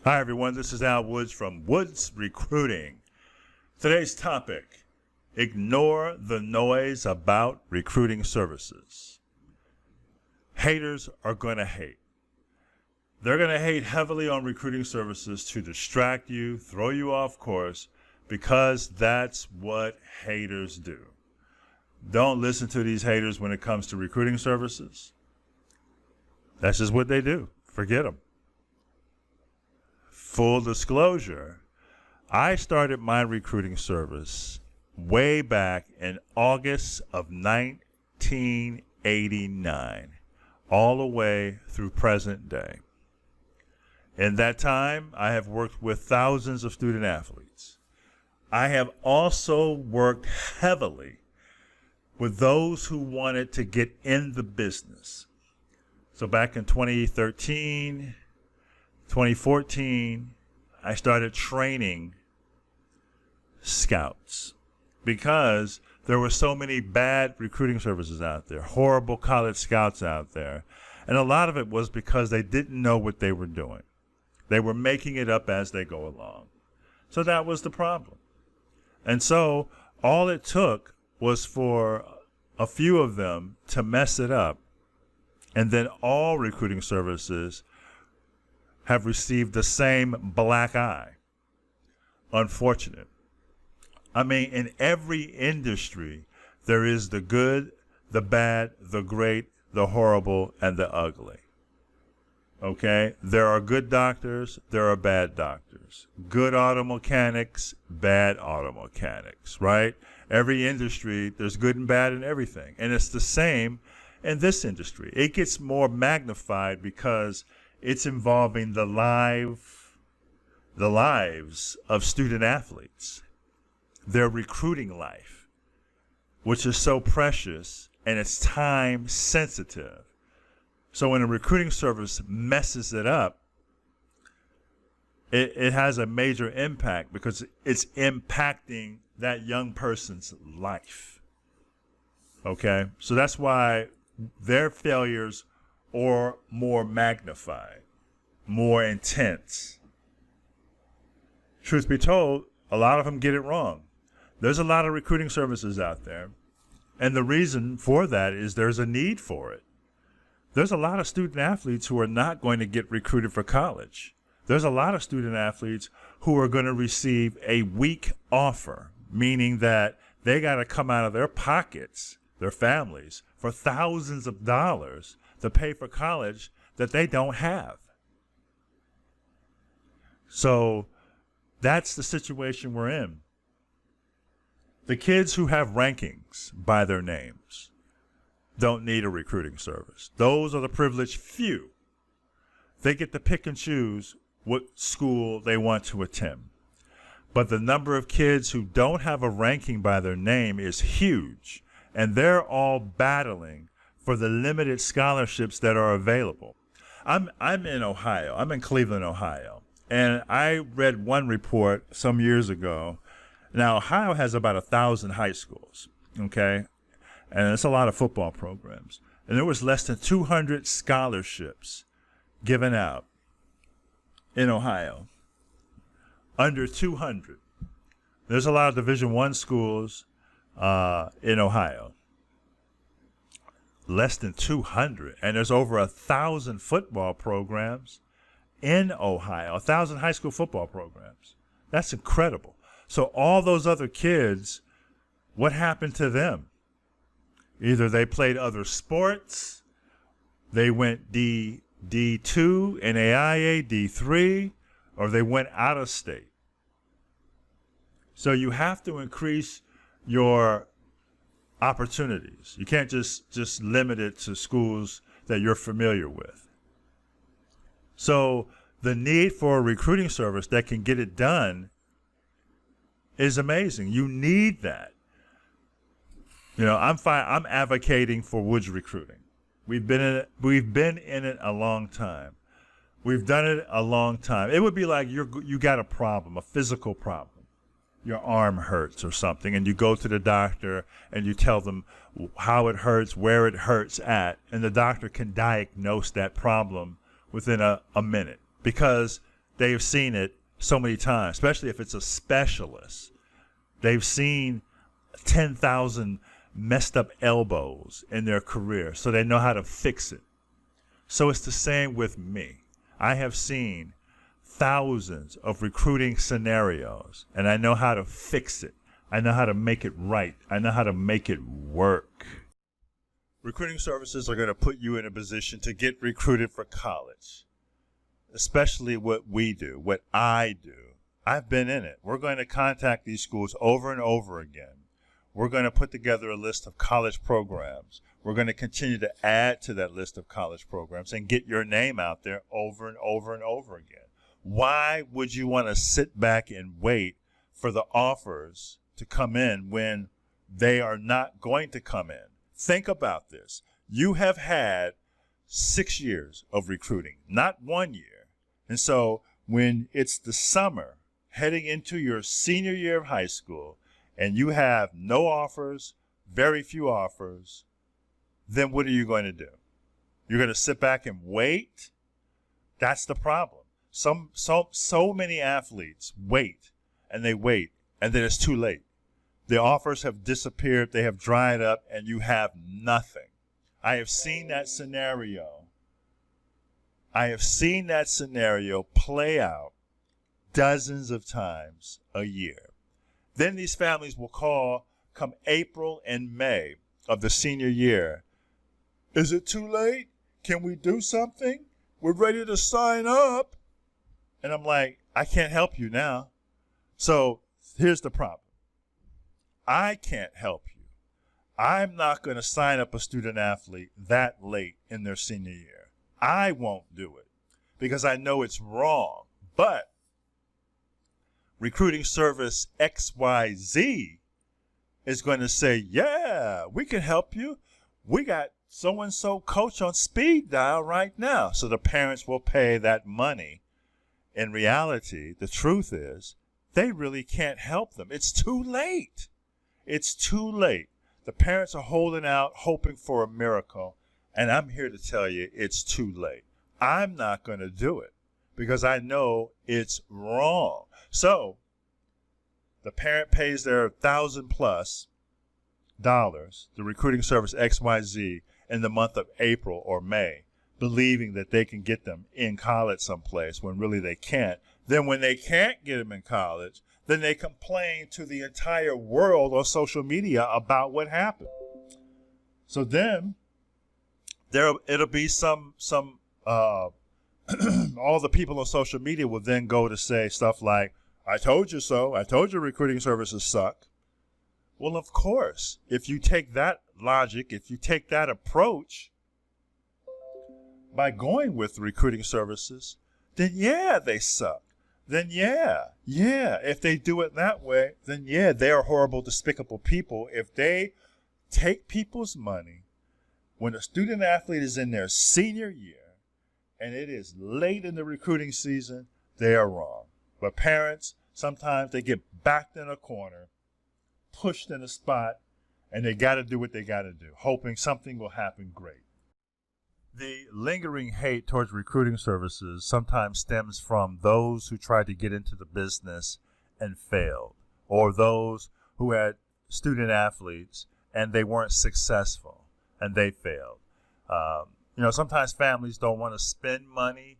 Hi, everyone. This is Al Woods from Woods Recruiting. Today's topic, ignore the noise about recruiting services. Haters are going to hate. They're going to hate heavily on recruiting services to distract you, throw you off course, because that's what haters do. Don't listen to these haters when it comes to recruiting services. That's just what they do. Forget them. Full disclosure, I started my recruiting service way back in August of 1989, all the way through present day. In that time, I have worked with thousands of student athletes. I have also worked heavily with those who wanted to get in the business. So back in 2013, 2014, I started training scouts because there were so many bad recruiting services out there, horrible college scouts out there. And a lot of it was because they didn't know what they were doing. They were making it up as they go along. So that was the problem. And so all it took was for a few of them to mess it up. And then all recruiting services have received the same black eye. Unfortunate. I mean, in every industry, there is the good, the bad, the great, the horrible, and the ugly. Okay? There are good doctors, there are bad doctors. Good auto mechanics, bad auto mechanics, right? Every industry, there's good and bad in everything. And it's the same in this industry. It gets more magnified because it's involving the lives of student athletes, their recruiting life, which is so precious and it's time sensitive. So when a recruiting service messes it up, it has a major impact because it's impacting that young person's life. Okay? So that's why their failures are more magnified, more intense. Truth be told, a lot of them get it wrong. There's a lot of recruiting services out there, and the reason for that is there's a need for it. There's a lot of student athletes who are not going to get recruited for college. There's a lot of student athletes who are going to receive a weak offer, meaning that they got to come out of their pockets, their families, for thousands of dollars to pay for college that they don't have. So that's the situation we're in. The kids who have rankings by their names don't need a recruiting service. Those are the privileged few. They get to pick and choose what school they want to attend. But the number of kids who don't have a ranking by their name is huge, and they're all battling for the limited scholarships that are available. I'm in Ohio. I'm in Cleveland, Ohio. And I read one report some years ago. Now, Ohio has about 1,000 high schools, okay? And it's a lot of football programs. And there was less than 200 scholarships given out in Ohio. Under 200. There's a lot of Division I schools in Ohio. Less than 200, and there's over 1,000 football programs in Ohio, 1,000 high school football programs. That's incredible. So all those other kids, what happened to them? Either they played other sports, they went D2, NAIA, D3, or they went out of state. So you have to increase your opportunities. You can't just limit it to schools that you're familiar with. So the need for a recruiting service that can get it done is amazing. You need that. You know, I'm advocating for Woods Recruiting. We've been in it a long time. We've done it a long time. It would be like you got a problem, a physical problem. Your arm hurts or something, and you go to the doctor and you tell them how it hurts, where it hurts at, and the doctor can diagnose that problem within a minute because they've seen it so many times, especially if it's a specialist. They've seen 10,000 messed up elbows in their career, so they know how to fix it. So it's the same with me. I have seen thousands of recruiting scenarios, and I know how to fix it. I know how to make it right. I know how to make it work. Recruiting services are going to put you in a position to get recruited for college, especially what we do, what I do. I've been in it. We're going to contact these schools over and over again. We're going to put together a list of college programs. We're going to continue to add to that list of college programs and get your name out there over and over and over again. Why would you want to sit back and wait for the offers to come in when they are not going to come in? Think about this. You have had 6 years of recruiting, not 1 year. And so when it's the summer, heading into your senior year of high school, and you have no offers, very few offers, then what are you going to do? You're going to sit back and wait? That's the problem. So many athletes wait, and then it's too late. The offers have disappeared, they have dried up, and you have nothing. I have seen that scenario. Play out dozens of times a year. Then these families will call come April and May of the senior year. Is it too late? Can we do something? We're ready to sign up. And I'm like, I can't help you now. So here's the problem. I can't help you. I'm not going to sign up a student athlete that late in their senior year. I won't do it because I know it's wrong. But recruiting service XYZ is going to say, yeah, we can help you. We got so-and-so coach on speed dial right now. So the parents will pay that money. In reality, the truth is they really can't help them. It's too late. It's too late. The parents are holding out, hoping for a miracle. And I'm here to tell you it's too late. I'm not going to do it because I know it's wrong. So the parent pays their $1,000+ the recruiting service XYZ in the month of April or May, believing that they can get them in college someplace when really they can't. Then when they can't get them in college, then they complain to the entire world on social media about what happened. So then it'll be some all the people on social media will then go to say stuff like, I told you so. I told you recruiting services suck. Well, of course, if you take that logic, if you take that approach by going with recruiting services, then yeah, they suck. Then yeah. If they do it that way, then yeah, they are horrible, despicable people. If they take people's money when a student athlete is in their senior year and it is late in the recruiting season, they are wrong. But parents, sometimes they get backed in a corner, pushed in a spot, and they got to do what they got to do, hoping something will happen great. The lingering hate towards recruiting services sometimes stems from those who tried to get into the business and failed, or those who had student athletes and they weren't successful and they failed. Sometimes families don't want to spend money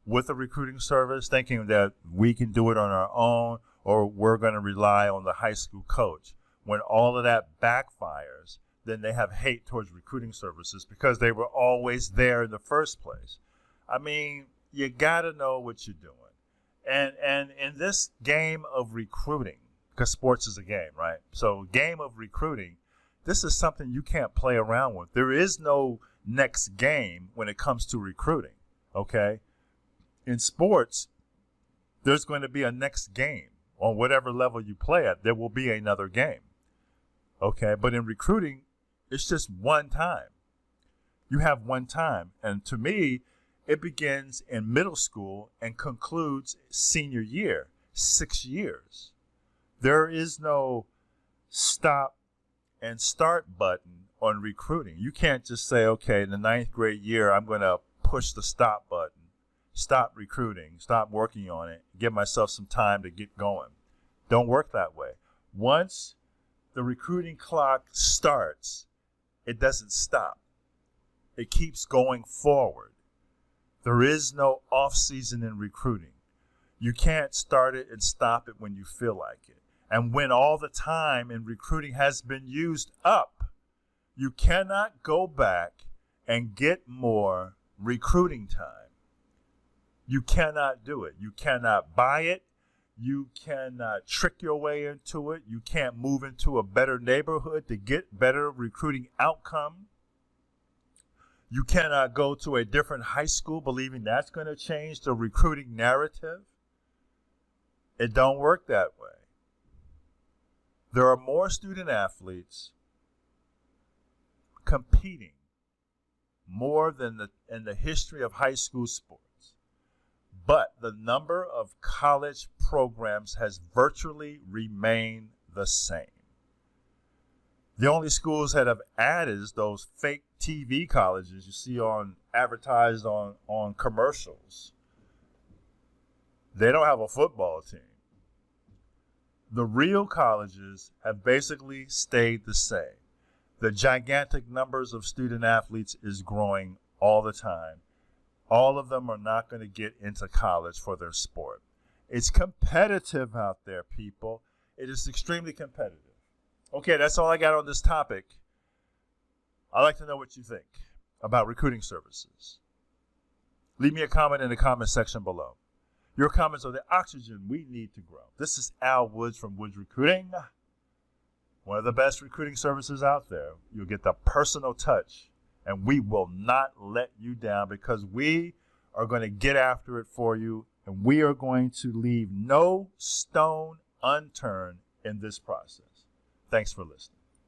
with a recruiting service, thinking that we can do it on our own or we're going to rely on the high school coach. When all of that backfires, then they have hate towards recruiting services because they were always there in the first place. I mean, you got to know what you're doing. And in this game of recruiting, because sports is a game, right? So game of recruiting, this is something you can't play around with. There is no next game when it comes to recruiting, okay? In sports, there's going to be a next game. On whatever level you play at, there will be another game, okay? But in recruiting, it's just one time. You have one time. And to me, it begins in middle school and concludes senior year, 6 years. There is no stop and start button on recruiting. You can't just say, okay, in the 9th grade year, I'm going to push the stop button stop recruiting, stop working on it, give myself some time to get going. Don't work that way. Once the recruiting clock starts, it doesn't stop. It keeps going forward. There is no off season in recruiting. You can't start it and stop it when you feel like it. And when all the time in recruiting has been used up, you cannot go back and get more recruiting time. You cannot do it. You cannot buy it. You cannot trick your way into it. You can't move into a better neighborhood to get better recruiting outcome. You cannot go to a different high school believing that's going to change the recruiting narrative. It don't work that way. There are more student athletes competing more than in the history of high school sports. But the number of college programs has virtually remained the same. The only schools that have added is those fake TV colleges you see advertised on commercials. They don't have a football team. The real colleges have basically stayed the same. The gigantic numbers of student athletes is growing all the time. All of them are not going to get into college for their sport. It's competitive out there, people. It is extremely competitive. Okay, that's all I got on this topic. I'd like to know what you think about recruiting services. Leave me a comment in the comment section below. Your comments are the oxygen we need to grow. This is Al Woods from Woods Recruiting, one of the best recruiting services out there. You'll get the personal touch, and we will not let you down because we are going to get after it for you, and we are going to leave no stone unturned in this process. Thanks for listening.